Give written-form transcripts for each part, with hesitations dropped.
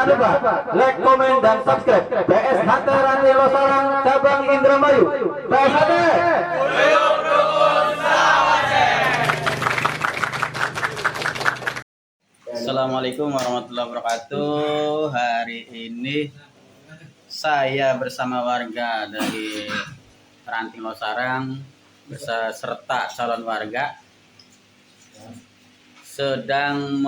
Jangan lupa like, komen, dan subscribe PSHT Ranti Losarang Cabang Indramayu. PSHT. Assalamualaikum warahmatullahi wabarakatuh. Hari ini saya bersama warga dari Ranting Losarang beserta calon warga sedang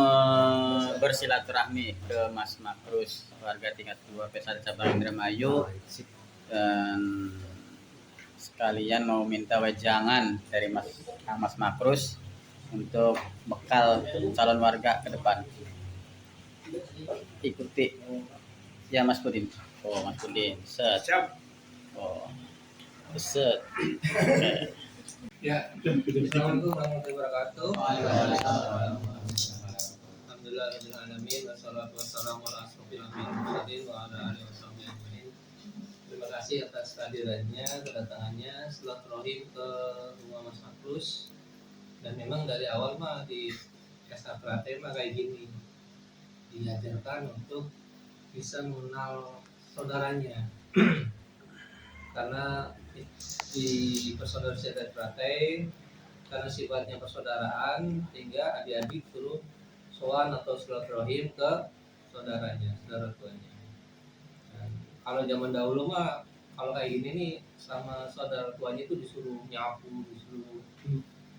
bersilaturahmi ke Mas Makrus, warga tingkat 2 PSHT Cabang Indramayu, dan sekalian mau minta wejangan dari Mas Makrus untuk bekal calon warga ke depan. Ikuti ya Mas Pudin. Oh Mas Pudin, set. Oh, set. Okay. Ya, Assalamualaikum warahmatullahi wabarakatuh. Alhamdulillah rabbil alamin, wassalatu wassalamu ala asrofil anbiya'i wa ala alihi washabihi ajmain. Terima kasih atas kehadirannya, kedatangannya silaturahim ke rumah Mas Makrus. Dan memang dari awal mah di SHT mah kayak gini, diajarkan untuk bisa mengenal saudaranya. Karena di persaudaraan SHT karena sifatnya persaudaraan, sehingga adik-adik suruh sowan atau silaturahim ke saudaranya, saudara tuanya. Dan kalau zaman dahulu mah kalau kayak gini nih sama saudara tuanya itu disuruh nyapu, disuruh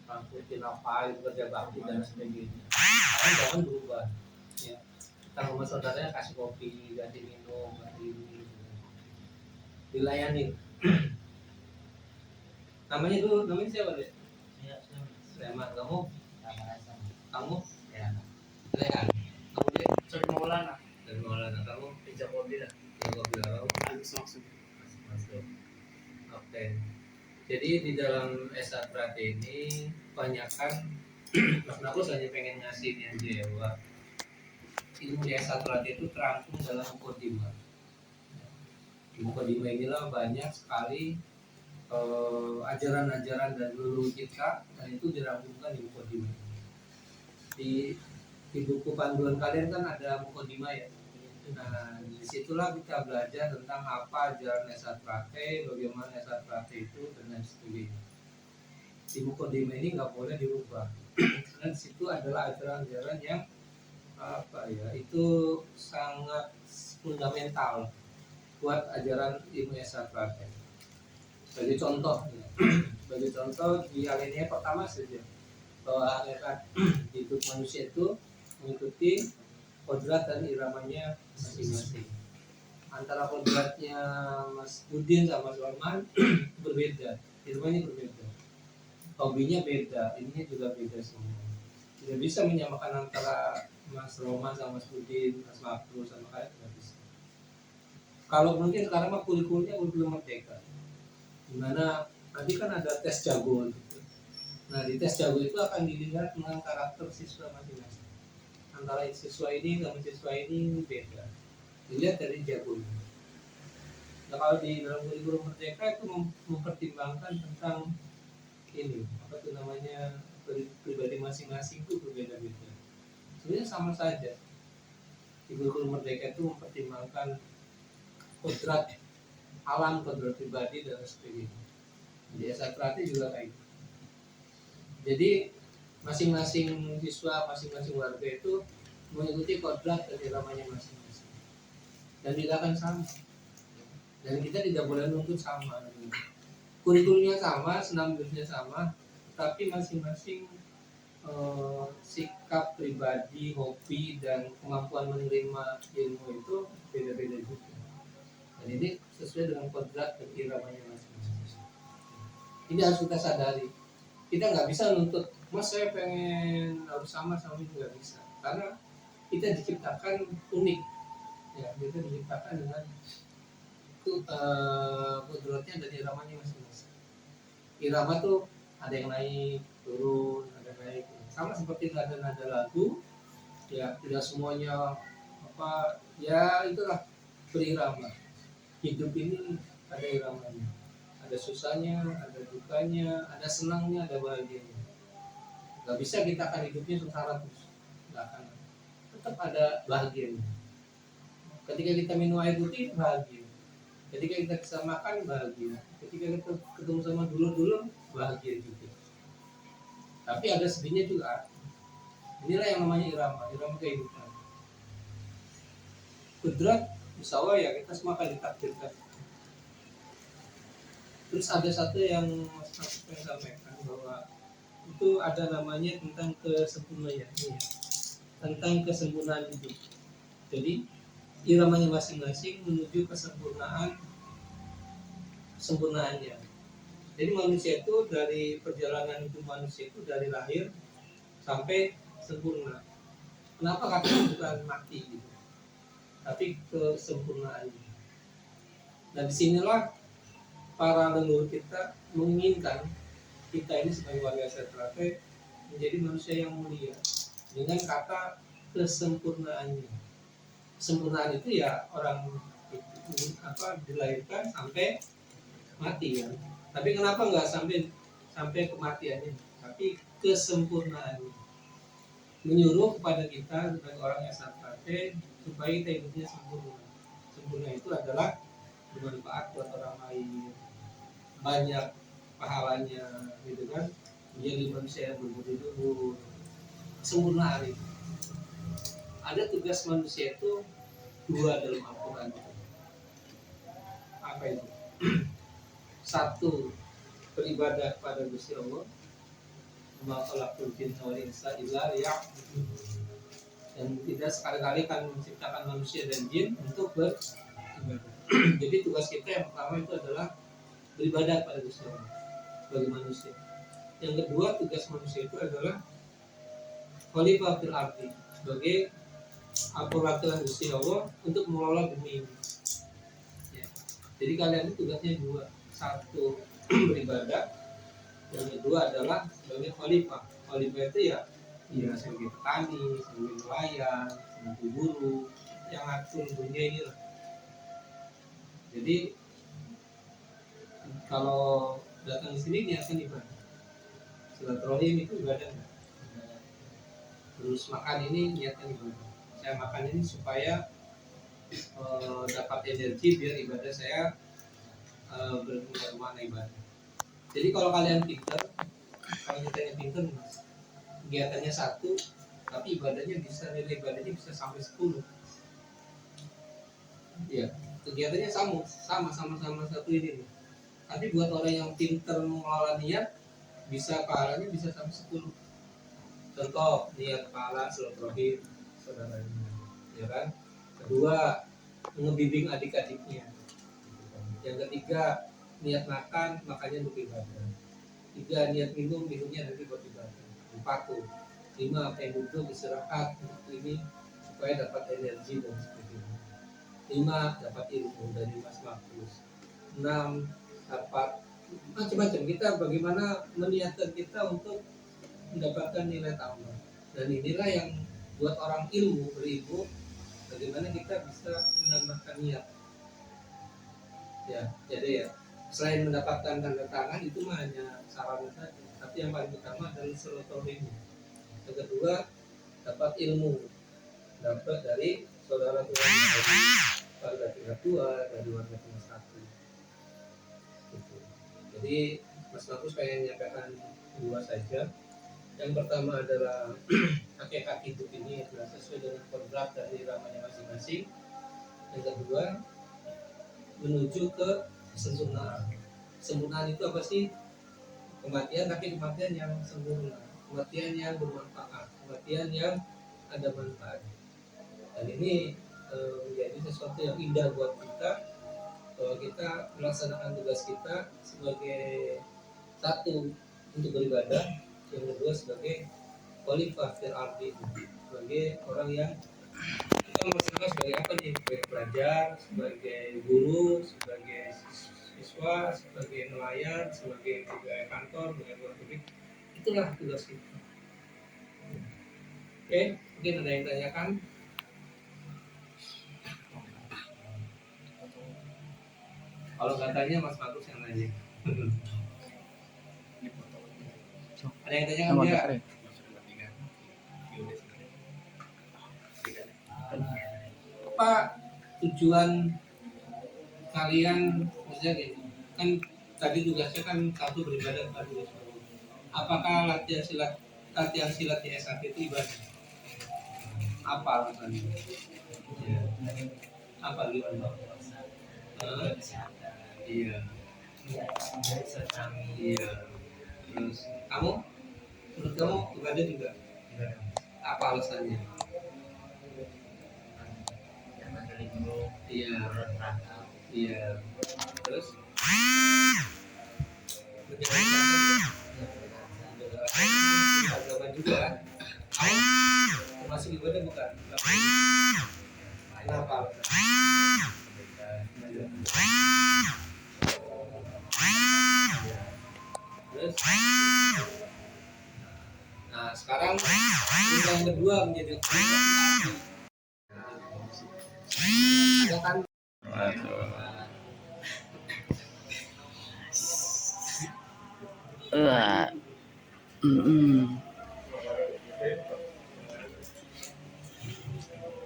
ngangkutin apa, kerja bakti dan sebagainya. Sekarang zaman berubah, ya. Kita sama saudaranya kasih kopi, ganti minum, ganti ini, dilayani. Namanya siapa deh? Sleman. Kamu? Kamu? Ya. Lehan. Kamu deh? Dari Maulana. Dari Maulana. Kamu? Ijab Wabila. Kamu? Habis langsung. Masuk. Oke. Jadi di dalam SHT ini kebanyakan Mas Nakus hanya pengen ngasih ini aja ya, bahwa ilmu di SHT itu terangkum dalam Mukodimah. Di Mukodimah inilah banyak sekali ajaran-ajaran dan leluhur kita, dan itu dirangkumkan di Mukodimah. Di buku panduan kalian kan ada Mukodimah ya. Nah, disitulah kita belajar tentang apa ajaran SHT, bagaimana SHT itu, dan lain sebagainya. Di Mukodimah ini nggak boleh dirubah. Karena di situ adalah ajaran-ajaran yang itu sangat fundamental buat ajaran ilmu SHT. Bagi contoh di alinea pertama saja, bahwa hakikat hidup manusia itu mengikuti kodrat dan iramanya masing-masing. Antara kodratnya Mas Budin sama Mas Roman berbeda, iramanya berbeda, hobinya beda, ininya juga beda semua. Tidak bisa menyamakan antara Mas Roman sama Mas Budin, Mas Makrus sama kalian, tidak bisa. Kalau mungkin sekarang mah kurikulumnya belum merdeka, dimana nanti kan ada tes jago gitu. Nah di tes jago itu akan dilihat dengan karakter siswa masing-masing. Antara siswa ini sama siswa ini beda, dilihat dari jagonya. Nah kalau di dalam kurikulum merdeka itu mempertimbangkan tentang ini, apa itu namanya, pribadi masing-masing itu berbeda-beda. Sebenarnya sama saja. Di kurikulum merdeka itu mempertimbangkan kodrat alam, kodrat pribadi dan sebagainya. Di SHT juga kayak gitu. Jadi masing-masing siswa, masing-masing warga itu mengikuti kodrat dan iramanya masing-masing, dan tidak akan sama, dan kita tidak boleh nuntut sama. Kurikulumnya sama, senam-senamnya sama, tapi masing-masing sikap pribadi, hobi, dan kemampuan menerima ilmu itu beda-beda juga. Dan ini sesuai dengan kodrat dan iramanya masing-masing. Ini harus kita sadari. Kita nggak bisa nuntut, Mas saya pengen harus sama ini, nggak bisa. Karena kita diciptakan unik, ya, kita diciptakan dengan kodratnya dan iramanya masing-masing. Irama tuh ada yang naik, turun, ada naik. Sama seperti nada-nada lagu, ya tidak semuanya ya itulah berirama. Hidup ini ada iramanya, ada susahnya, ada dukanya, ada senangnya, ada bahagianya. Gak bisa kita akan hidupnya sengsara terus, gak akan. Tetap ada bahagianya. Ketika kita minum air putih bahagia. Ketika kita bisa makan bahagia. Ketika kita ketemu sama dulur-dulur bahagia juga. Tapi ada sedihnya juga. Inilah yang namanya irama kehidupan. Kudrat, insya Allah ya kita semua akan ditakdirkan. Terus ada satu yang Mas pengen sampaikan bahwa itu ada namanya tentang kesempurnaan, ya. Tentang kesempurnaan hidup. Jadi iramanya masing-masing menuju kesempurnaannya. Jadi manusia itu dari perjalanan hidup manusia itu dari lahir sampai sempurna. Kenapa katanya bukan mati gitu, tapi kesempurnaannya. Nah disinilah para leluhur kita menginginkan kita ini sebagai warga Setrate menjadi manusia yang mulia dengan kata kesempurnaannya. Kesempurnaan itu ya orang itu, dilahirkan sampai mati ya. Tapi kenapa nggak sampai kematiannya? Tapi kesempurnaannya menyuruh kepada kita sebagai orang yang Setrate supaya kita hidupnya sempurna. Sempurna itu adalah bermanfaat buat orang lain, banyak pahalanya gitu kan, menjadi manusia yang berbudi luhur. Kesempurnaan itu ada tugas manusia itu dua dalam Al-Quran. Apa itu? Satu, beribadah kepada Gusti Allah. Ma khalaqtul jinna wal insa illa liya'budun. Dan kita sekali-kali kan menciptakan manusia dan jin untuk beribadah. Jadi tugas kita yang pertama itu adalah beribadah kepada Gusti Allah sebagai manusia. Yang kedua, tugas manusia itu adalah khalifah fil ardi, sebagai perwakilan Gusti Allah untuk mengelola bumi ini. Ya. Jadi kalian itu tugasnya dua, satu beribadah, yang kedua adalah sebagai khalifah. Khalifah itu ya sebagai petani, sebagai nelayan, sebagai guru yang ngatur dunia ini lah. Jadi kalau datang di sini niatkan ibadah. Silaturahim itu ibadah. Terus makan ini niatkan ibadah. Saya makan ini supaya dapat energi biar ibadah saya bermakna ibadah. Jadi kalau kalian pintar, kalau kita yang pintar, kegiatannya satu, tapi ibadahnya nilai ibadahnya bisa sampai 10. Ya, kegiatannya sama satu ini. Tapi buat orang yang pintar mengelola niat, bisa pahalanya bisa sampai 10. Contoh, niat pahala silaturahim saudaranya, ya kan? Kedua, ngebimbing adik-adiknya. Yang ketiga, niat makannya untuk ibadah. 3, niat minumnya nanti buat ibadah. 4 tuh. 5, pengen duduk istirahat untuk ini supaya dapat energi dan sebagainya. 5, dapat ilmu dari Mas Markus. 6, dapat macam-macam. Kita bagaimana meniatkan kita untuk mendapatkan nilai tambah. Dan inilah yang buat orang berilmu, bagaimana kita bisa menambahkan niat. Ya, jadi ya selain mendapatkan tanda tangan itu mah hanya sarana saja. Tapi yang paling utama adalah silaturahim. Yang kedua, dapat ilmu, dapat dari saudara warga tingkat 2, dari warga tingkat 1. Gitu. Jadi Mas Markus pengen nyampaikan 2 saja. Yang pertama adalah hakikat hidup ini adalah sesuai dengan kodrat dari ramanya masing-masing. Yang kedua, menuju ke kesempurnaan. Kesempurnaan itu apa sih? Kematian, tapi kematian yang sempurna, kematian yang bermanfaat, kematian yang ada manfaat. Dan ini menjadi sesuatu yang indah buat kita, bahwa kita melaksanakan tugas kita sebagai satu untuk beribadah, yang kedua sebagai khalifah fil ardi, sebagai orang yang kita melaksanakan sebagai apa nih? Sebagai pelajar, sebagai guru, sebagai siswa, sebagai nelayan, sebagai pegawai kantor, pegawai publik. Itulah tugas kita. Oke, mungkin ada yang tanyakan? Kalau katanya Mas Markus yang nanya. Ada yang tanyakan dia? Pak, tujuan kalian maksudnya gini, kan tadi tugasnya kan satu beribadah kepada Allah. Apakah latihan silat di S1 itu ibadah? Apa alasannya? Apa gimana? Iya. Iya. Terus kamu? Menurut kamu ibadah juga? Apa alasannya? Iya. Iya. Terus? Agama juga kan? Termasuk ibadah bukan? Kenapa? Terus? Nah sekarang yang kedua menjadi ada kan?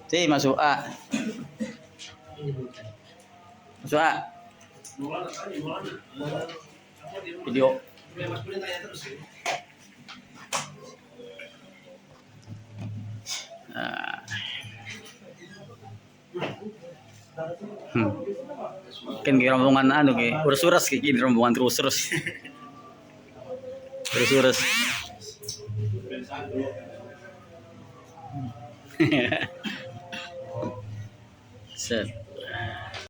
Si masuk A. Masuk A. Video. Nah. Kan kira rombongan anu ki, urus-urus ki rombongan terus-terus. Terus-terus. Set.